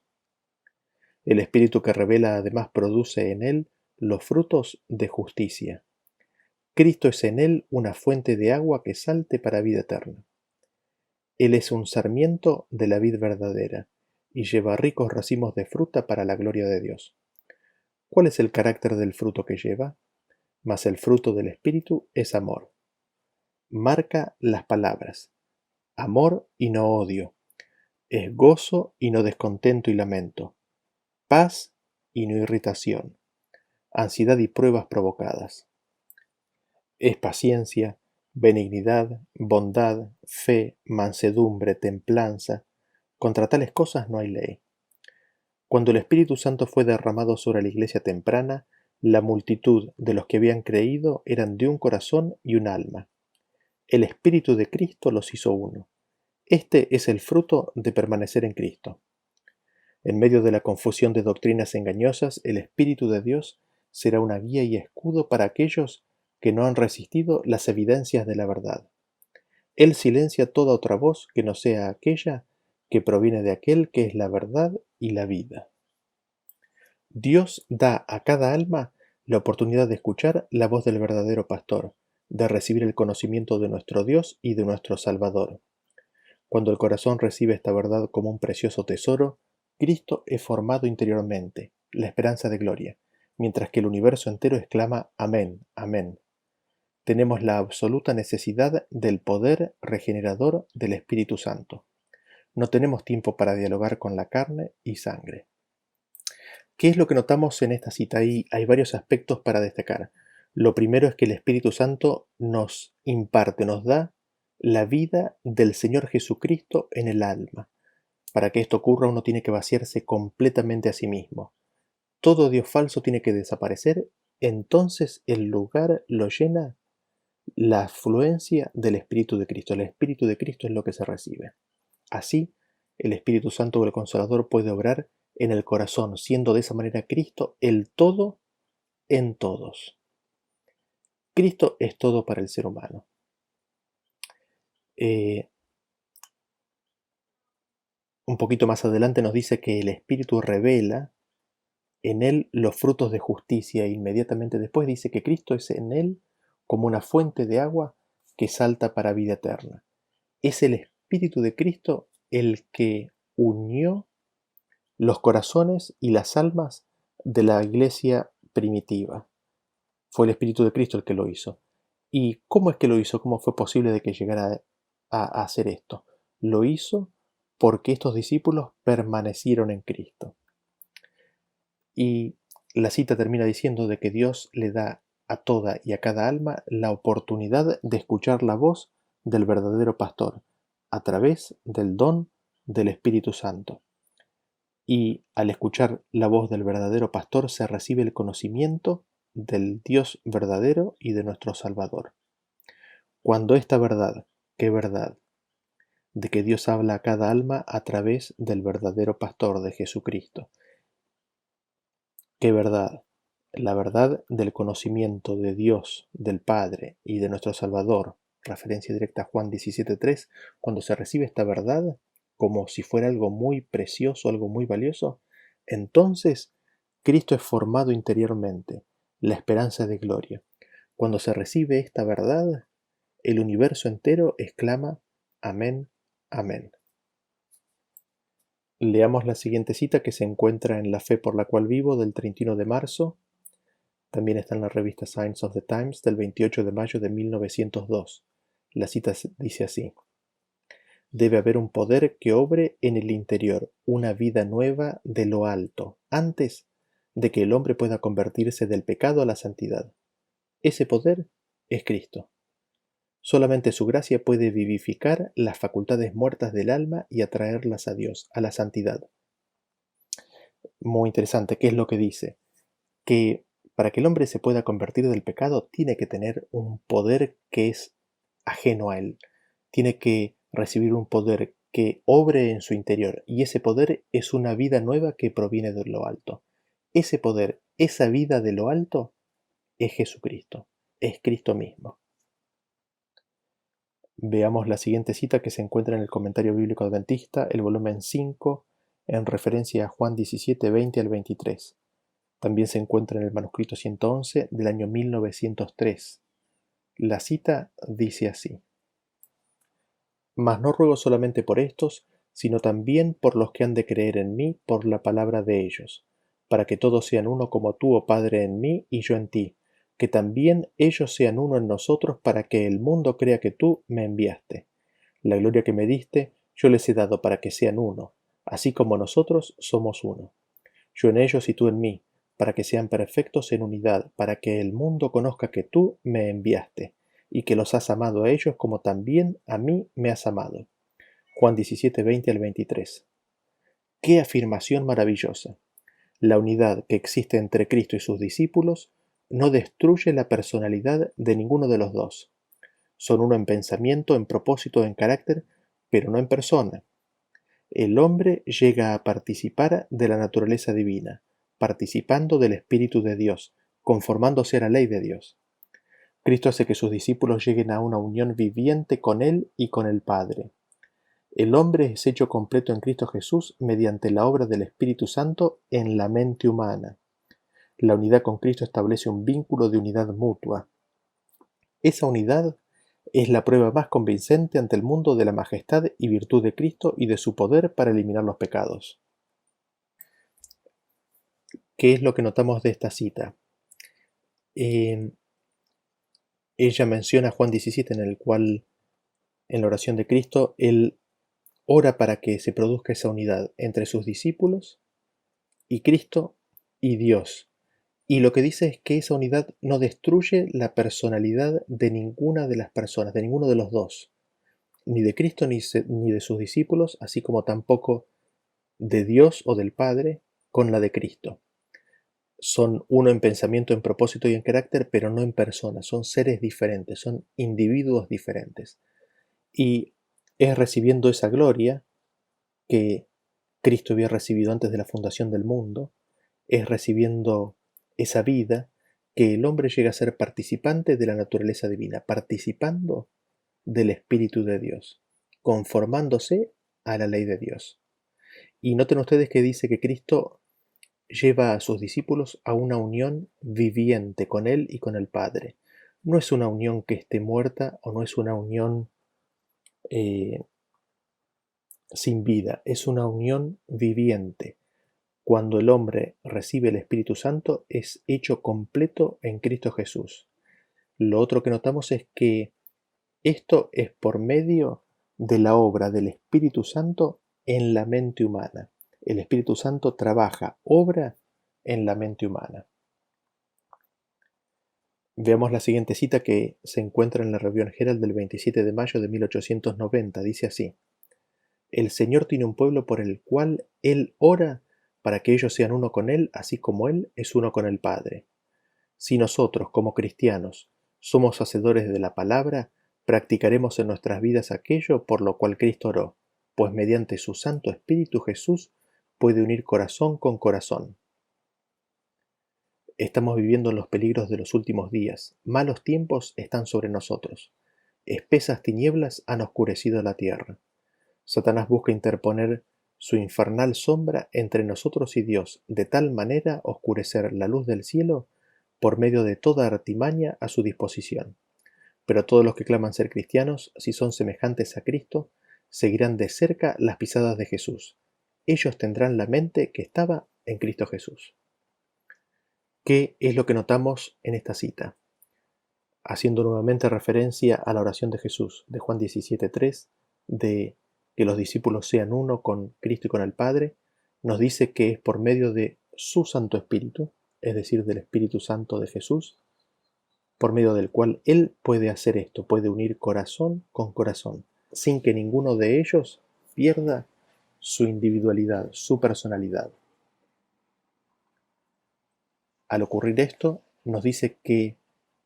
El Espíritu que revela además produce en él los frutos de justicia. Cristo es en él una fuente de agua que salte para vida eterna. Él es un sarmiento de la vid verdadera, y lleva ricos racimos de fruta para la gloria de Dios. ¿Cuál es el carácter del fruto que lleva? Mas el fruto del Espíritu es amor. Marca las palabras: amor y no odio, es gozo y no descontento y lamento, paz y no irritación, ansiedad y pruebas provocadas. Es paciencia, benignidad, bondad, fe, mansedumbre, templanza. Contra tales cosas no hay ley. Cuando el Espíritu Santo fue derramado sobre la iglesia temprana, la multitud de los que habían creído eran de un corazón y un alma. El Espíritu de Cristo los hizo uno. Este es el fruto de permanecer en Cristo. En medio de la confusión de doctrinas engañosas, el Espíritu de Dios será una guía y escudo para aquellos que no han resistido las evidencias de la verdad. Él silencia toda otra voz que no sea aquella que proviene de aquel que es la verdad y la vida. Dios da a cada alma la oportunidad de escuchar la voz del verdadero pastor, de recibir el conocimiento de nuestro Dios y de nuestro Salvador. Cuando el corazón recibe esta verdad como un precioso tesoro, Cristo es formado interiormente, la esperanza de gloria, mientras que el universo entero exclama Amén, Amén. Tenemos la absoluta necesidad del poder regenerador del Espíritu Santo. No tenemos tiempo para dialogar con la carne y sangre. ¿Qué es lo que notamos en esta cita? Hay varios aspectos para destacar. Lo primero es que el Espíritu Santo nos imparte, nos da la vida del Señor Jesucristo en el alma. Para que esto ocurra, uno tiene que vaciarse completamente a sí mismo. Todo Dios falso tiene que desaparecer, entonces el lugar lo llena la afluencia del Espíritu de Cristo. El Espíritu de Cristo es lo que se recibe. Así, el Espíritu Santo o el Consolador puede obrar en el corazón, siendo de esa manera Cristo el todo en todos. Cristo es todo para el ser humano. Un poquito más adelante nos dice que el Espíritu revela en él los frutos de justicia e inmediatamente después dice que Cristo es en él como una fuente de agua que salta para vida eterna. Es el Espíritu de Cristo el que unió los corazones y las almas de la iglesia primitiva. Fue el Espíritu de Cristo el que lo hizo. ¿Y cómo es que lo hizo? ¿Cómo fue posible de que llegara a hacer esto? Lo hizo porque estos discípulos permanecieron en Cristo. Y la cita termina diciendo de que Dios le da a toda y a cada alma la oportunidad de escuchar la voz del verdadero pastor a través del don del Espíritu Santo. Y al escuchar la voz del verdadero pastor se recibe el conocimiento del Dios verdadero y de nuestro Salvador. Cuando esta verdad, ¿qué verdad? De que Dios habla a cada alma a través del verdadero pastor de Jesucristo. ¿Qué verdad? La verdad del conocimiento de Dios, del Padre y de nuestro Salvador. Referencia directa a Juan 17:3. Cuando se recibe esta verdad, como si fuera algo muy precioso, algo muy valioso, entonces Cristo es formado interiormente, la esperanza de gloria. Cuando se recibe esta verdad, el universo entero exclama: Amén, amén. Leamos la siguiente cita que se encuentra en La Fe por la cual vivo del 31 de marzo. También está en la revista Signs of the Times del 28 de mayo de 1902. La cita dice así: Debe haber un poder que obre en el interior una vida nueva de lo alto, antes de que el hombre pueda convertirse del pecado a la santidad. Ese poder es Cristo. Solamente su gracia puede vivificar las facultades muertas del alma y atraerlas a Dios, a la santidad. Muy interesante, ¿qué es lo que dice? Que para que el hombre se pueda convertir del pecado tiene que tener un poder que es ajeno a él. Tiene que recibir un poder que obre en su interior, y ese poder es una vida nueva que proviene de lo alto. Ese poder, esa vida de lo alto, es Jesucristo, es Cristo mismo. Veamos la siguiente cita que se encuentra en el Comentario Bíblico Adventista, el volumen 5, en referencia a Juan 17, 20 al 23. También se encuentra en el manuscrito 111 del año 1903. La cita dice así: Mas no ruego solamente por estos, sino también por los que han de creer en mí por la palabra de ellos, para que todos sean uno como tú, oh Padre, en mí y yo en ti, que también ellos sean uno en nosotros, para que el mundo crea que tú me enviaste. La gloria que me diste, yo les he dado para que sean uno, así como nosotros somos uno. Yo en ellos y tú en mí, para que sean perfectos en unidad, para que el mundo conozca que tú me enviaste, y que los has amado a ellos como también a mí me has amado. Juan 17, 20 al 23. ¡Qué afirmación maravillosa! La unidad que existe entre Cristo y sus discípulos no destruye la personalidad de ninguno de los dos. Son uno en pensamiento, en propósito, en carácter, pero no en persona. El hombre llega a participar de la naturaleza divina, participando del Espíritu de Dios, conformándose a la ley de Dios. Cristo hace que sus discípulos lleguen a una unión viviente con Él y con el Padre. El hombre es hecho completo en Cristo Jesús mediante la obra del Espíritu Santo en la mente humana. La unidad con Cristo establece un vínculo de unidad mutua. Esa unidad es la prueba más convincente ante el mundo de la majestad y virtud de Cristo y de su poder para eliminar los pecados. ¿Qué es lo que notamos de esta cita? Ella menciona Juan 17, en el cual, en la oración de Cristo, Él ora para que se produzca esa unidad entre sus discípulos y Cristo y Dios. Y lo que dice es que esa unidad no destruye la personalidad de ninguna de las personas, de ninguno de los dos, ni de Cristo ni de sus discípulos, así como tampoco de Dios o del Padre con la de Cristo. Son uno en pensamiento, en propósito y en carácter, pero no en persona. Son seres diferentes, son individuos diferentes. Y es recibiendo esa gloria que Cristo había recibido antes de la fundación del mundo, es recibiendo esa vida que el hombre llega a ser participante de la naturaleza divina, participando del Espíritu de Dios, conformándose a la ley de Dios. Y noten ustedes que dice que Cristo lleva a sus discípulos a una unión viviente con Él y con el Padre. No es una unión que esté muerta o no es una unión sin vida, es una unión viviente. Cuando el hombre recibe el Espíritu Santo es hecho completo en Cristo Jesús. Lo otro que notamos es que esto es por medio de la obra del Espíritu Santo en la mente humana. El Espíritu Santo trabaja, obra en la mente humana. Veamos la siguiente cita que se encuentra en la Review Herald del 27 de mayo de 1890. Dice así: El Señor tiene un pueblo por el cual Él ora para que ellos sean uno con Él, así como Él es uno con el Padre. Si nosotros, como cristianos, somos hacedores de la palabra, practicaremos en nuestras vidas aquello por lo cual Cristo oró, pues mediante su Santo Espíritu Jesús puede unir corazón con corazón. Estamos viviendo los peligros de los últimos días. Malos tiempos están sobre nosotros. Espesas tinieblas han oscurecido la tierra. Satanás busca interponer su infernal sombra entre nosotros y Dios, de tal manera oscurecer la luz del cielo por medio de toda artimaña a su disposición. Pero todos los que claman ser cristianos, si son semejantes a Cristo, seguirán de cerca las pisadas de Jesús. Ellos tendrán la mente que estaba en Cristo Jesús. ¿Qué es lo que notamos en esta cita? Haciendo nuevamente referencia a la oración de Jesús, de Juan 17:3, de que los discípulos sean uno con Cristo y con el Padre, nos dice que es por medio de su Santo Espíritu, es decir, del Espíritu Santo de Jesús, por medio del cual Él puede hacer esto, puede unir corazón con corazón, sin que ninguno de ellos pierda su individualidad, su personalidad. Al ocurrir esto, nos dice que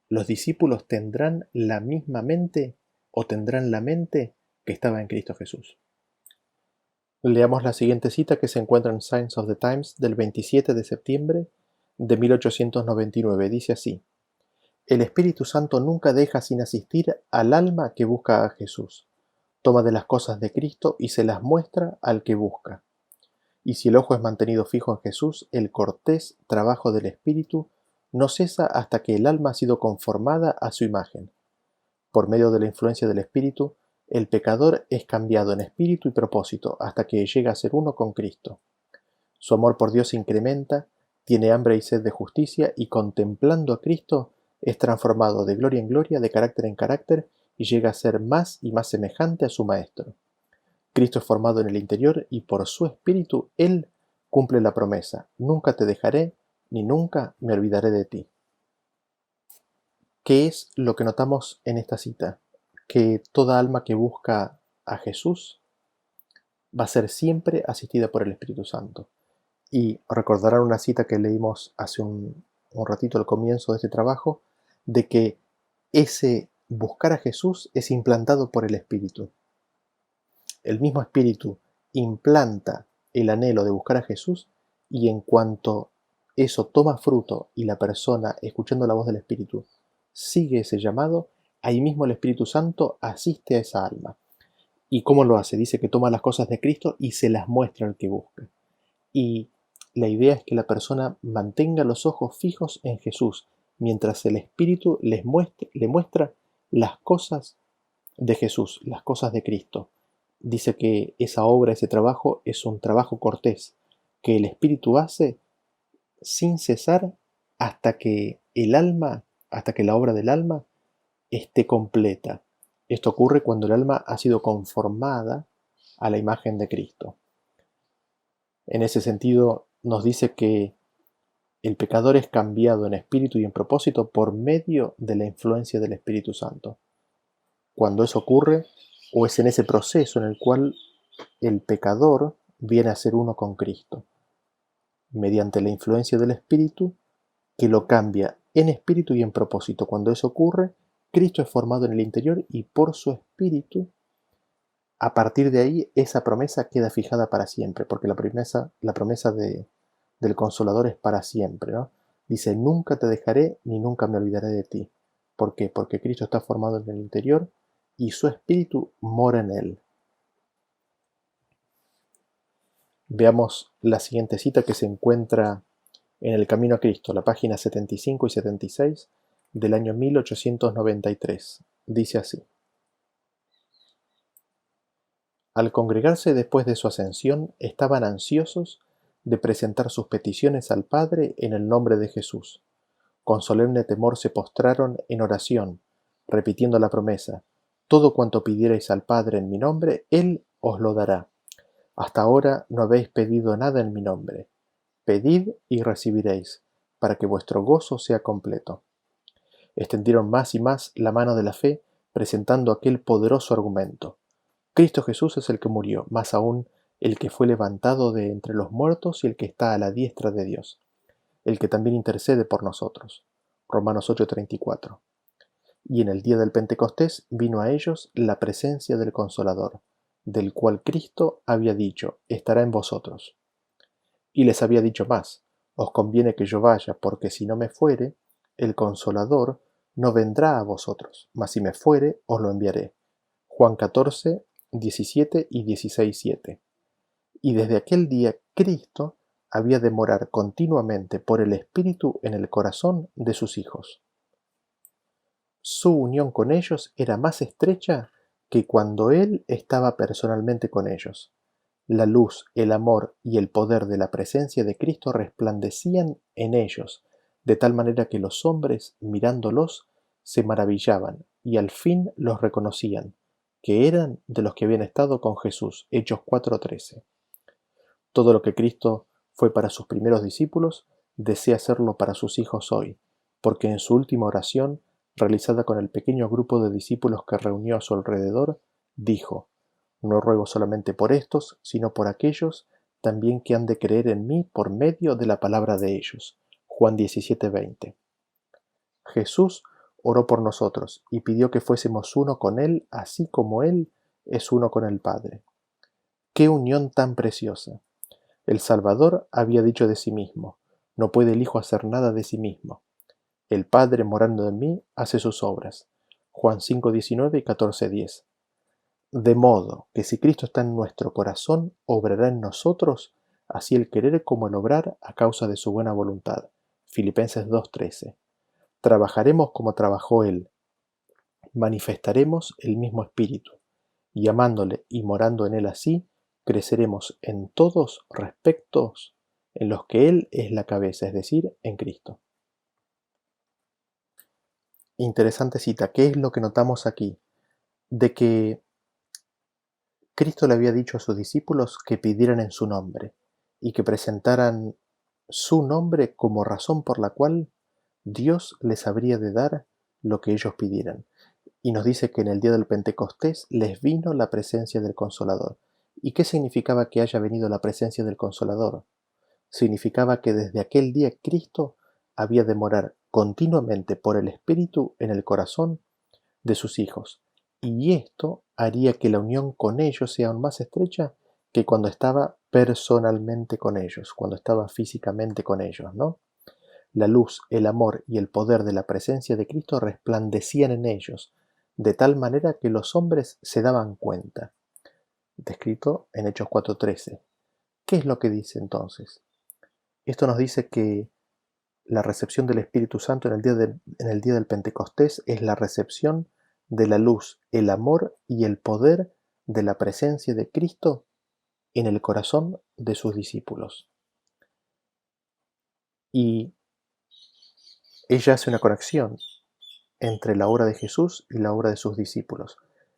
los discípulos tendrán la misma mente o tendrán la mente que estaba en Cristo Jesús. Leamos la siguiente cita que se encuentra en Signs of the Times del 27 de septiembre de 1899. Dice así: el Espíritu Santo nunca deja sin asistir al alma que busca a Jesús. Toma de las cosas de Cristo y se las muestra al que busca. Y si el ojo es mantenido fijo en Jesús, el cortés trabajo del Espíritu no cesa hasta que el alma ha sido conformada a su imagen. Por medio de la influencia del Espíritu, el pecador es cambiado en espíritu y propósito hasta que llega a ser uno con Cristo. Su amor por Dios se incrementa, tiene hambre y sed de justicia y contemplando a Cristo es transformado de gloria en gloria, de carácter en carácter y llega a ser más y más semejante a su Maestro. Cristo es formado en el interior y por su Espíritu Él cumple la promesa: nunca te dejaré ni nunca me olvidaré de ti. ¿Qué es lo que notamos en esta cita? Que toda alma que busca a Jesús va a ser siempre asistida por el Espíritu Santo. Y recordarán una cita que leímos hace un ratito al comienzo de este trabajo, de que ese buscar a Jesús es implantado por el Espíritu. El mismo Espíritu implanta el anhelo de buscar a Jesús y en cuanto eso toma fruto y la persona, escuchando la voz del Espíritu, sigue ese llamado, ahí mismo el Espíritu Santo asiste a esa alma. ¿Y cómo lo hace? Dice que toma las cosas de Cristo y se las muestra al que busca. Y la idea es que la persona mantenga los ojos fijos en Jesús, mientras el Espíritu le muestra las cosas de Jesús, las cosas de Cristo. Dice que esa obra, ese trabajo, es un trabajo cortés, que el Espíritu hace sin cesar hasta que el alma, hasta que la obra del alma esté completa. Esto ocurre cuando el alma ha sido conformada a la imagen de Cristo. En ese sentido, nos dice que el pecador es cambiado en espíritu y en propósito por medio de la influencia del Espíritu Santo. Cuando eso ocurre, o es en ese proceso en el cual el pecador viene a ser uno con Cristo, mediante la influencia del Espíritu que lo cambia en espíritu y en propósito. Cuando eso ocurre, Cristo es formado en el interior y por su Espíritu, a partir de ahí, esa promesa queda fijada para siempre, porque la promesa del Consolador es para siempre, ¿no? Dice: nunca te dejaré ni nunca me olvidaré de ti. ¿Por qué? Porque Cristo está formado en el interior y su Espíritu mora en él. Veamos la siguiente cita que se encuentra en El Camino a Cristo, la página 75 y 76 del año 1893. Dice así: al congregarse después de su ascensión, estaban ansiosos de presentar sus peticiones al Padre en el nombre de Jesús. Con solemne temor se postraron en oración, repitiendo la promesa: todo cuanto pidierais al Padre en mi nombre, Él os lo dará. Hasta ahora no habéis pedido nada en mi nombre. Pedid y recibiréis, para que vuestro gozo sea completo. Extendieron más y más la mano de la fe, presentando aquel poderoso argumento: Cristo Jesús es el que murió, más aún el que fue levantado de entre los muertos y el que está a la diestra de Dios, el que también intercede por nosotros. Romanos 8:34. Y en el día del Pentecostés vino a ellos la presencia del Consolador, del cual Cristo había dicho: estará en vosotros. Y les había dicho más: os conviene que yo vaya, porque si no me fuere, el Consolador no vendrá a vosotros, mas si me fuere, os lo enviaré. Juan 14, 17 y 16:7. Y desde aquel día Cristo había de morar continuamente por el Espíritu en el corazón de sus hijos. Su unión con ellos era más estrecha que cuando Él estaba personalmente con ellos. La luz, el amor y el poder de la presencia de Cristo resplandecían en ellos, de tal manera que los hombres, mirándolos, se maravillaban y al fin los reconocían, que eran de los que habían estado con Jesús. Hechos 4:13. Todo lo que Cristo fue para sus primeros discípulos, desea hacerlo para sus hijos hoy, porque en su última oración, realizada con el pequeño grupo de discípulos que reunió a su alrededor, dijo: No ruego solamente por estos, sino por aquellos también que han de creer en mí por medio de la palabra de ellos. Juan 17:20. Jesús oró por nosotros y pidió que fuésemos uno con Él, así como Él es uno con el Padre. ¡Qué unión tan preciosa! El Salvador había dicho de sí mismo: No puede el Hijo hacer nada de sí mismo. El Padre, morando en mí, hace sus obras. Juan 5:19 y 14:10. De modo que si Cristo está en nuestro corazón, obrará en nosotros, así el querer como el obrar a causa de su buena voluntad. Filipenses 2:13. Trabajaremos como trabajó Él, manifestaremos el mismo espíritu, y amándole y morando en Él así, creceremos en todos respectos en los que Él es la cabeza, es decir, en Cristo. Interesante cita. ¿Qué es lo que notamos aquí? De que Cristo le había dicho a sus discípulos que pidieran en su nombre y que presentaran su nombre como razón por la cual Dios les habría de dar lo que ellos pidieran. Y nos dice que en el día del Pentecostés les vino la presencia del Consolador. ¿Y qué significaba que haya venido la presencia del Consolador? Significaba que desde aquel día Cristo había de morar continuamente por el Espíritu en el corazón de sus hijos, y esto haría que la unión con ellos sea aún más estrecha que cuando estaba personalmente con ellos, cuando estaba físicamente con ellos, ¿no? La luz, el amor y el poder de la presencia de Cristo resplandecían en ellos, de tal manera que los hombres se daban cuenta. Descrito en Hechos 4:13. ¿Qué es lo que dice entonces? Esto nos dice que la recepción del Espíritu Santo en el día del Pentecostés es la recepción de la luz, el amor y el poder de la presencia de Cristo en el corazón de sus discípulos. Y ella hace una conexión entre la obra de Jesús y la obra de sus discípulos.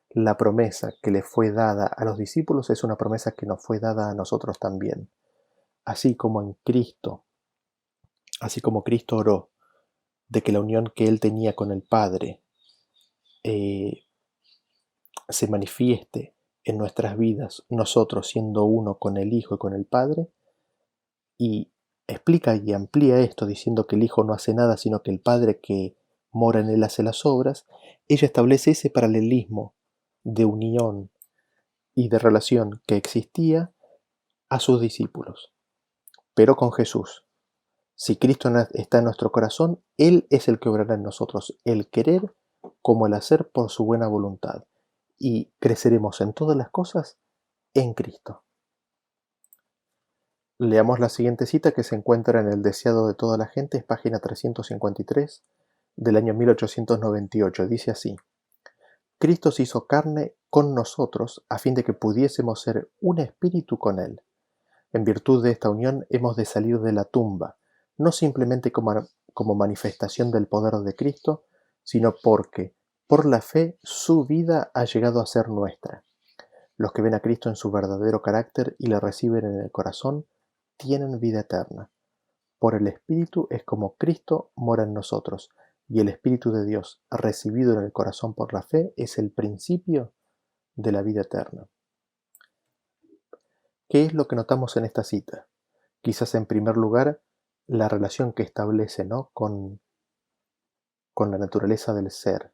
La promesa que le fue dada a los discípulos es una promesa que nos fue dada a nosotros también. Así como en Cristo, así como Cristo oró de que la unión que él tenía con el Padre se manifieste en nuestras vidas, nosotros siendo uno con el Hijo y con el Padre, y explica y amplía esto diciendo que el Hijo no hace nada, sino que el Padre que mora en él hace las obras. Ella establece ese paralelismo de unión y de relación que existía a sus discípulos, pero con Jesús. Si Cristo está en nuestro corazón, Él es el que obrará en nosotros el querer como el hacer por su buena voluntad, y creceremos en todas las cosas en Cristo. Leamos la siguiente cita que se encuentra en El deseado de toda la gente, es página 353 del año 1898. Dice así: Cristo se hizo carne con nosotros a fin de que pudiésemos ser un espíritu con Él. En virtud de esta unión hemos de salir de la tumba, no simplemente como manifestación del poder de Cristo, sino porque, por la fe, su vida ha llegado a ser nuestra. Los que ven a Cristo en su verdadero carácter y le reciben en el corazón, tienen vida eterna. Por el Espíritu es como Cristo mora en nosotros, y el Espíritu de Dios, recibido en el corazón por la fe, es el principio de la vida eterna. ¿Qué es lo que notamos en esta cita? Quizás en primer lugar, la relación que establece, ¿no?, con la naturaleza del ser.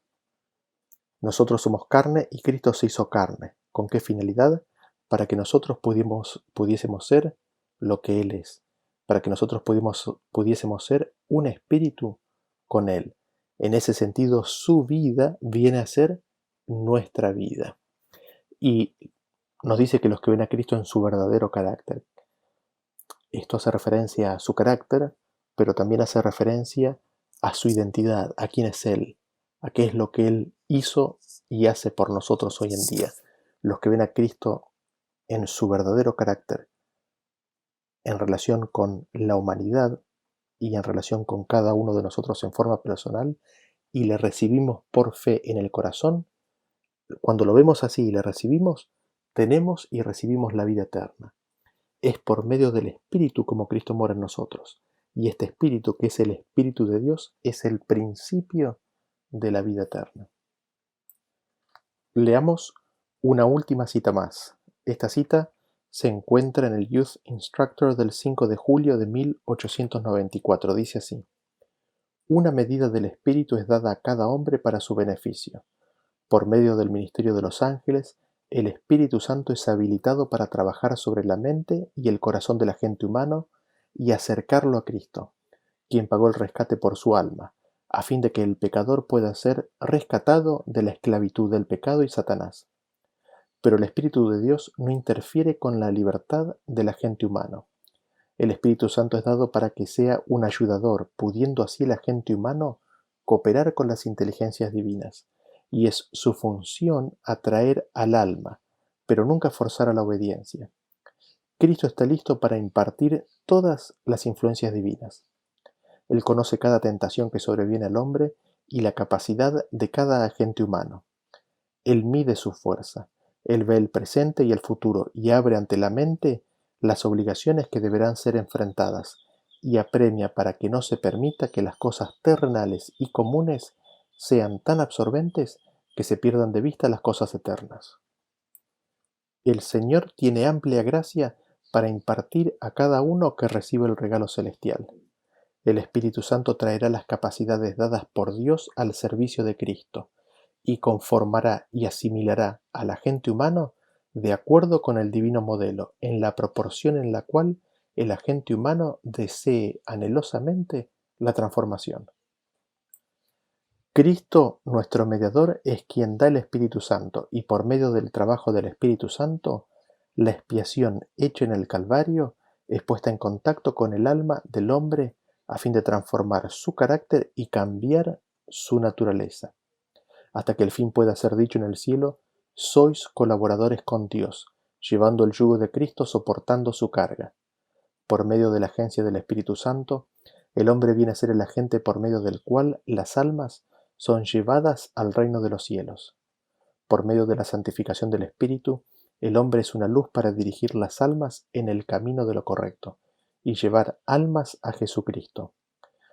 Nosotros somos carne y Cristo se hizo carne. ¿Con qué finalidad? Para que nosotros pudiésemos ser lo que Él es, para que nosotros pudiésemos ser un espíritu con Él. En ese sentido, su vida viene a ser nuestra vida. Y nos dice que los que ven a Cristo en su verdadero carácter. Esto hace referencia a su carácter, pero también hace referencia a su identidad, a quién es Él, a qué es lo que Él hizo y hace por nosotros hoy en día. Los que ven a Cristo en su verdadero carácter, en relación con la humanidad y en relación con cada uno de nosotros en forma personal, y le recibimos por fe en el corazón, cuando lo vemos así y le recibimos, tenemos y recibimos la vida eterna. Es por medio del Espíritu como Cristo mora en nosotros. Y este Espíritu, que es el Espíritu de Dios, es el principio de la vida eterna. Leamos una última cita más. Esta cita se encuentra en el Youth Instructor del 5 de julio de 1894. Dice así: una medida del Espíritu es dada a cada hombre para su beneficio. Por medio del ministerio de los ángeles, el Espíritu Santo es habilitado para trabajar sobre la mente y el corazón del agente humano y acercarlo a Cristo, quien pagó el rescate por su alma, a fin de que el pecador pueda ser rescatado de la esclavitud del pecado y Satanás. Pero el Espíritu de Dios no interfiere con la libertad del agente humano. El Espíritu Santo es dado para que sea un ayudador, pudiendo así el agente humano cooperar con las inteligencias divinas, y es su función atraer al alma, pero nunca forzar a la obediencia. Cristo está listo para impartir todas las influencias divinas. Él conoce cada tentación que sobreviene al hombre y la capacidad de cada agente humano. Él mide su fuerza, él ve el presente y el futuro y abre ante la mente las obligaciones que deberán ser enfrentadas y apremia para que no se permita que las cosas terrenales y comunes sean tan absorbentes que se pierdan de vista las cosas eternas. El Señor tiene amplia gracia para impartir a cada uno que recibe el regalo celestial. El Espíritu Santo traerá las capacidades dadas por Dios al servicio de Cristo y conformará y asimilará al agente humano de acuerdo con el divino modelo, en la proporción en la cual el agente humano desee anhelosamente la transformación. Cristo, nuestro mediador, es quien da el Espíritu Santo, y por medio del trabajo del Espíritu Santo, la expiación hecha en el Calvario es puesta en contacto con el alma del hombre a fin de transformar su carácter y cambiar su naturaleza, hasta que el fin pueda ser dicho en el cielo: sois colaboradores con Dios, llevando el yugo de Cristo, soportando su carga. Por medio de la agencia del Espíritu Santo, el hombre viene a ser el agente por medio del cual las almas son llevadas al reino de los cielos. Por medio de la santificación del Espíritu, el hombre es una luz para dirigir las almas en el camino de lo correcto y llevar almas a Jesucristo.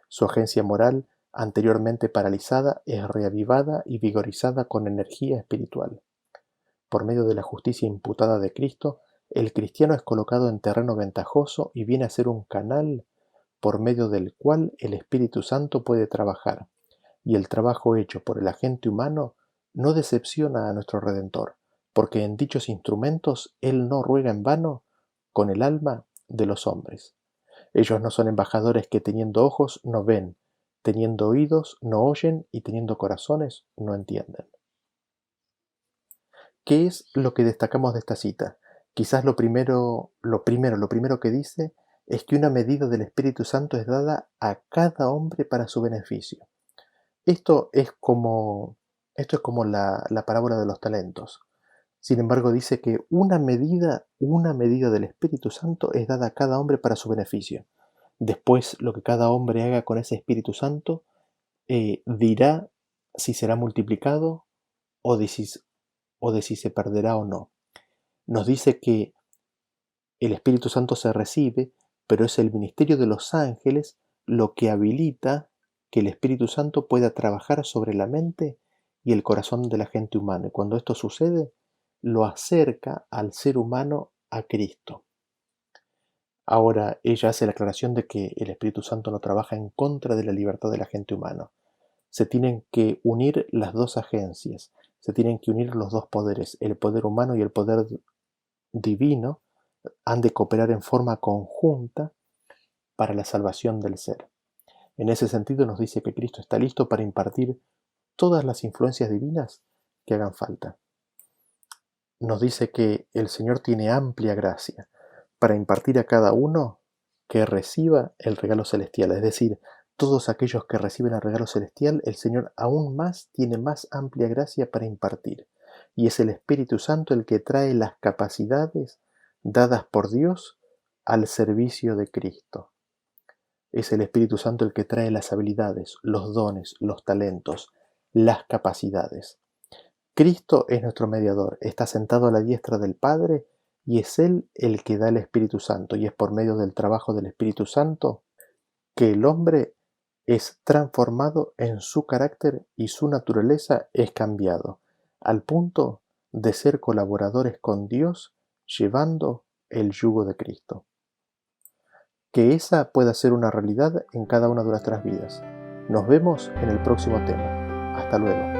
Su agencia moral, anteriormente paralizada, es reavivada y vigorizada con energía espiritual. Por medio de la justicia imputada de Cristo, el cristiano es colocado en terreno ventajoso y viene a ser un canal por medio del cual el Espíritu Santo puede trabajar, y el trabajo hecho por el agente humano no decepciona a nuestro Redentor, porque en dichos instrumentos Él no ruega en vano con el alma de los hombres. Ellos no son embajadores que teniendo ojos no ven, teniendo oídos no oyen y teniendo corazones no entienden. ¿Qué es lo que destacamos de esta cita? Quizás lo primero que dice es que una medida del Espíritu Santo es dada a cada hombre para su beneficio. Esto es como, esto es como la parábola de los talentos. Sin embargo, dice que una medida del Espíritu Santo es dada a cada hombre para su beneficio. Después, lo que cada hombre haga con ese Espíritu Santo dirá si será multiplicado o de si se perderá o no. Nos dice que el Espíritu Santo se recibe, pero es el ministerio de los ángeles lo que habilita que el Espíritu Santo pueda trabajar sobre la mente y el corazón de la gente humana. Y cuando esto sucede, lo acerca al ser humano a Cristo. Ahora ella hace la aclaración de que el Espíritu Santo no trabaja en contra de la libertad de la gente humana. Se tienen que unir las dos agencias, se tienen que unir los dos poderes, el poder humano y el poder divino, han de cooperar en forma conjunta para la salvación del ser. En ese sentido nos dice que Cristo está listo para impartir todas las influencias divinas que hagan falta. nos dice que el Señor tiene amplia gracia para impartir a cada uno que reciba el regalo celestial. Es decir, todos aquellos que reciben el regalo celestial, el Señor aún más tiene más amplia gracia para impartir. Y es el Espíritu Santo el que trae las capacidades dadas por Dios al servicio de Cristo. Es el Espíritu Santo el que trae las habilidades, los dones, los talentos, las capacidades. Cristo es nuestro mediador, está sentado a la diestra del Padre y es Él el que da el Espíritu Santo, y es por medio del trabajo del Espíritu Santo que el hombre es transformado en su carácter y su naturaleza es cambiado, al punto de ser colaboradores con Dios llevando el yugo de Cristo. Que esa pueda ser una realidad en cada una de nuestras vidas. Nos vemos en el próximo tema. Hasta luego.